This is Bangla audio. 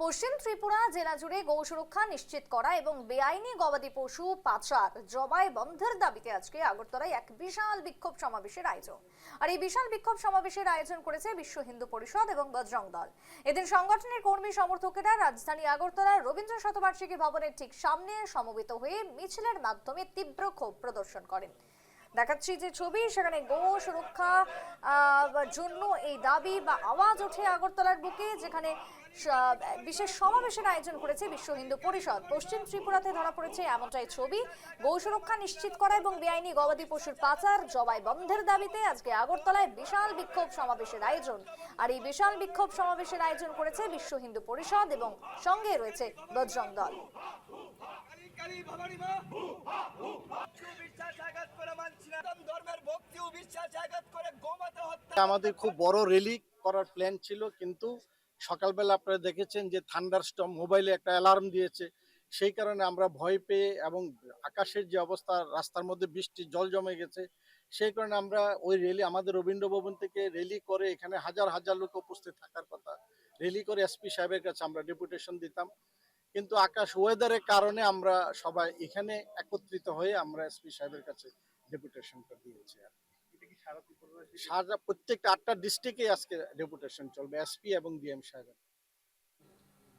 পশ্চিম ত্রিপুরা জেলা জুড়ে গো সুরক্ষা নিশ্চিত করা এবং বেআইনি গবাদি পশু পাচার জবাই বন্ধের দাবিতে আজকে আগরতলায় এক বিশাল বিক্ষোভ সমাবেশের আয়োজন। আর এই বিশাল বিক্ষোভ সমাবেশের আয়োজন করেছে বিশ্ব হিন্দু পরিষদ এবং বজরং দল। এদিন সংগঠনের কর্মী সমর্থকেরা রাজধানী আগরতলার রবীন্দ্র শতবার্ষিকী ভবনের ঠিক সামনে সমবেত হয়ে মিছিলের মাধ্যমে তীব্র ক্ষোভ প্রদর্শন করেন। দেখাচ্ছি যে ছবি, সেখানে গো সুরক্ষা জন্য এই দাবি বা আওয়াজ ওঠে আগরতলার বুকে, যেখানে বিশেষ সমাবেশের আয়োজন করেছে বিশ্ব হিন্দু পরিষদ। পশ্চিম ত্রিপুরাতে ধরা পড়েছে এমনটাই ছবি। গো সুরক্ষা নিশ্চিত করা এবং বেআইনি গবাদি পশুর পাচার জবাই বন্ধের দাবিতে আজকে আগরতলায় বিশাল বিক্ষোভ সমাবেশের আয়োজন। আর এই বিশাল বিক্ষোভ সমাবেশের আয়োজন করেছে বিশ্ব হিন্দু পরিষদ এবং সঙ্গে রয়েছে বজরং দল। আমাদের খুব বড় র্যালি করার প্ল্যান ছিল, কিন্তু সকালবেলা আপনারা দেখেছেন যে থান্ডারস্টর্ম মোবাইলে একটা অ্যালার্ম দিয়েছে। সেই কারণে আমরা ভয় পেয়ে এবং আকাশের যে অবস্থা, রাস্তার মধ্যে বৃষ্টির জল জমে গেছে, সেই কারণে আমরা ওই র্যালি আমাদের রবীন্দ্র ভবন থেকে র্যালি করে এখানে হাজার হাজার লোক উপস্থিত থাকার কথা, র্যালি করে এসপি সাহেবের কাছে আমরা ডেপুটেশন দিতাম। কিন্তু আকাশ ওয়েদারের কারণে আমরা সবাই এখানে একত্রিত হয়ে আমরা এসপি সাহেবের কাছে ডেপুটেশনটা দিয়েছি। সারা প্রত্যেকটা 8টা ডিস্ট্রিক্টে আজকে ডেপুটেশন চলবে এসপি এবং ডিএম সাহেবের।